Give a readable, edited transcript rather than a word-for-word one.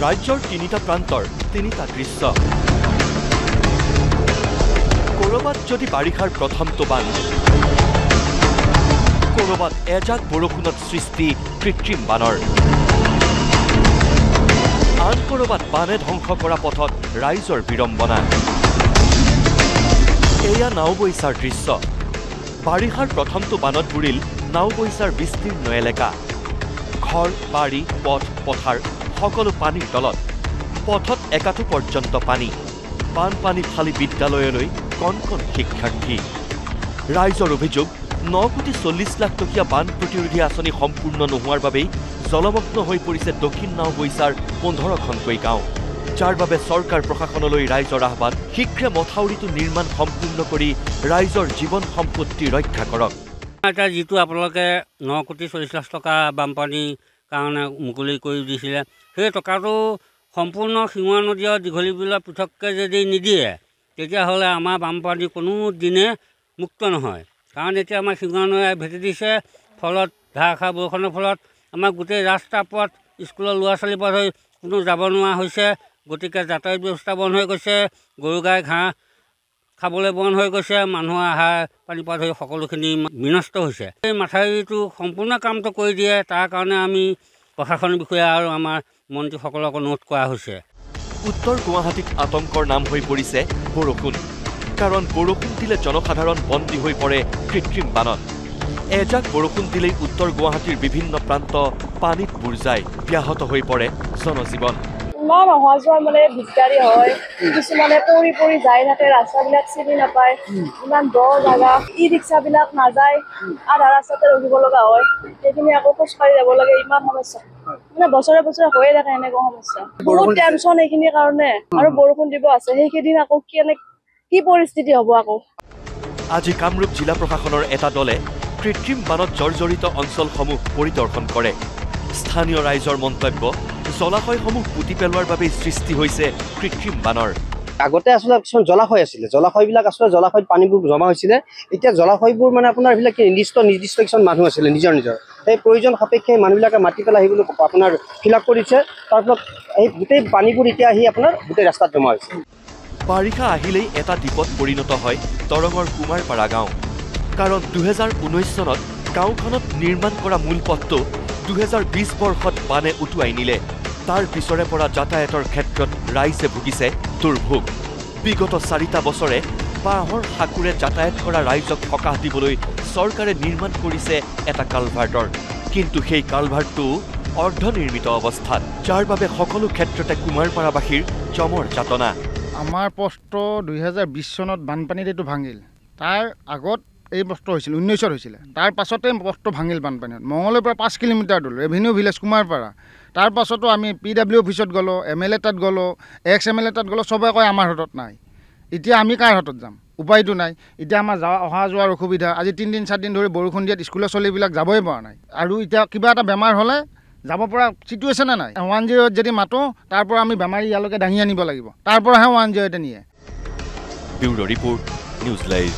ৰাজ্যৰ তিনিটা প্ৰান্তৰ তিনিটা দৃশ্য কৰবাত যদি বাৰিষাৰ প্ৰথমটো বান কৰবাত এজাক বৰষুণত সৃষ্টি কৃত্ৰিম বানৰ আন কৰবাত বানে ধ্বংস কৰা পথত ৰাইজৰ বিৰম্বনা এয়া নাওবৈচাৰ দৃশ্য বাৰিষাৰ প্ৰথমটো বানত বুৰিল নাওবৈচাৰ বিস্তীৰ্ণ এলেকা ঘৰ বাৰী পথ পথাৰ সকলো পানীৰ তলত পথত একাটো পৰ্যন্ত পানী বানপানী ফালি বিদ্যালয়লৈ কণ কণ শিক্ষাৰ্থী ৰাইজৰ অভিযোগ 9,40 লাখ টকীয়া বান প্ৰতিৰোধী আঁচনি সম্পূৰ্ণ নোহোৱাৰ বাবেই জলমগ্ন হৈ পৰিছে দক্ষিণ নাওবৈচাৰ 15খনকৈ গাঁও যাৰ বাবে চৰকাৰ প্ৰশাসনলৈ ৰাইজৰ আহ্বান শীঘ্ৰে মথাউৰিটো নিৰ্মাণ সম্পূৰ্ণ কৰি ৰাইজৰ জীৱন সম্পত্তি ৰক্ষা কৰক এটা যিটো আপোনালোকে 9,40 লাখ টকা বানপানীৰ কাৰণে মুকলি কৰি দিছিলে সেই টকাটো সম্পূৰ্ণ শিঙুৱা নদী আৰু দীঘলী বিলৰ পৃথককৈ যদি নিদিয়ে তেতিয়াহ'লে আমাৰ বানপানী কোনো দিনে মুক্ত নহয় কাৰণ এতিয়া আমাৰ শিঙুৱা নদীয়ে ভেটি দিছে ফলত ধাৰাসাৰ বৰষুণৰ ফলত আমাৰ গোটেই ৰাস্তা পথ স্কুলৰ ল'ৰা ছোৱালীৰ পৰা হৈ কোনো যাব নোৱাৰা হৈছে গতিকে যাতায়াত ব্যৱস্থা বন্ধ হৈ গৈছে গৰু গাই ঘাঁহ খাবলৈ বন্ধ হৈ গৈছে মানুহৰ আহাৰ পানীৰ পৰা ধৰি সকলোখিনি বিনষ্ট হৈছে এই মাথাউৰিটো সম্পূৰ্ণ কামটো কৰি দিয়ে তাৰ কাৰণে আমি প্ৰশাসনিক বিষয়া আৰু আমাৰ মন্ত্ৰীসকলক অনুৰোধ কৰা হৈছে উত্তৰ গুৱাহাটীত আতংকৰ নাম হৈ পৰিছে বৰষুণ কাৰণ বৰষুণ দিলে জনসাধাৰণ বন্দী হৈ পৰে কৃত্ৰিম বানত এজাক বৰষুণ দিলেই উত্তৰ গুৱাহাটীৰ বিভিন্ন প্ৰান্ত পানীত বুৰ যায় ব্যাহত হৈ পৰে জনজীৱন ইমান অহা যোৱা মানে দিগদাৰী হয় কিছুমানে পৰি পৰি যাই থাকে ৰাস্তাবিলাক চিনি নাপায় ইমান দ জাগা ই ৰিক্সাবিলাক নাযায় আধা ৰাস্তাতে ৰখিব লগা হয় সেইখিনি আকৌ খোজকাঢ়ি যাব লাগে ইমান সমস্যা মানে বছৰে বছৰে হৈয়ে থাকে এনেকুৱা সমস্যা বহুত টেনচন এইখিনিৰ কাৰণে আৰু বৰষুণ দিব আছে সেইকেইদিন আকৌ কি পৰিস্থিতি হ'ব আকৌ আজি কামৰূপ জিলা প্ৰশাসনৰ এটা দলে কৃত্ৰিম বানত জৰ্জৰিত অঞ্চলসমূহ পৰিদৰ্শন কৰে স্থানীয় ৰাইজৰ মন্তব্য জলাশয়সমূহ পুতি পেলোৱাৰ বাবে সৃষ্টি হৈছে কৃত্ৰিম বানৰ আগতে আসলে কিছুমান জলাশয় আছিলে জলাশয়বিলাক আসলে জলাশয়ত পানীবোৰ জমা হৈছিলে এতিয়া জলাশয়বোৰ মানে আপোনাৰ এইবিলাক নিৰ্দিষ্ট কিছুমান মানুহ আছিলে নিজৰ সেই প্ৰয়োজন সাপেক্ষে মানুহবিলাকে মাটি পেলাই আহিবলৈ আপোনাৰ ফিল আপ কৰিছে তাৰ ফলত এই গোটেই পানীবোৰ এতিয়া আহি আপোনাৰ গোটেই ৰাস্তাত জমা হৈছে বাৰিষা আহিলেই এটা দ্বীপত পৰিণত হয় দৰঙৰ কুমাৰপাৰা গাঁও কাৰণ 2019 চনত গাঁওখনত নিৰ্মাণ কৰা মূল পথটো 2020 বৰ্ষত বানে উটুৱাই নিলে তাৰ পিছৰে পৰা যাতায়াতৰ ক্ষেত্ৰত ৰাইজে ভুগিছে দুৰ্ভোগ বিগত 4টা বছৰে বাঁহৰ সাকুৰে যাতায়াত কৰা ৰাইজক সকাহ দিবলৈ চৰকাৰে নিৰ্মাণ কৰিছে এটা কালভাৰ্টৰ কিন্তু সেই কালভাৰ্টটো অৰ্ধনিৰ্মিত অৱস্থাত যাৰ বাবে সকলো ক্ষেত্ৰতে কুমাৰপাৰাবাসীৰ জমৰ যাতনা আমাৰ পষ্ট 2020 চনত বানপানীত এইটো ভাঙিল তাৰ আগত এই বস্তু হৈছিল 19ত হৈছিলে তাৰ পাছতে বস্তু ভাঙিল বানপানীত মঙলৰ পৰা 5 কিলোমিটাৰ দূৰ ৰেভিনিউ ভিলেজ কুমাৰপাৰা তাৰ পাছতো আমি PW অফিচত গ'লো MLA তাত গ'লো XMLA তাত গ'লো সবে কয় আমাৰ হাতত নাই এতিয়া আমি কাৰ হাতত যাম উপায়টো নাই এতিয়া আমাৰ অহা যোৱাৰ অসুবিধা আজি 3 দিন 4 দিন ধৰি বৰষুণ দিয়াত স্কুলৰ ছোৱালীবিলাক যাবই পৰা নাই আৰু এতিয়া কিবা এটা বেমাৰ হ'লে যাব পৰা চিটুৱেশ্যনে নাই 108 যদি মাতো তাৰ পৰা আমি বেমাৰী ইয়ালৈকে দাঙি আনিব লাগিব তাৰ পৰাহে 108 নিয়ে ব্যুৰো ৰিপৰ্ট নিউজ লাইভ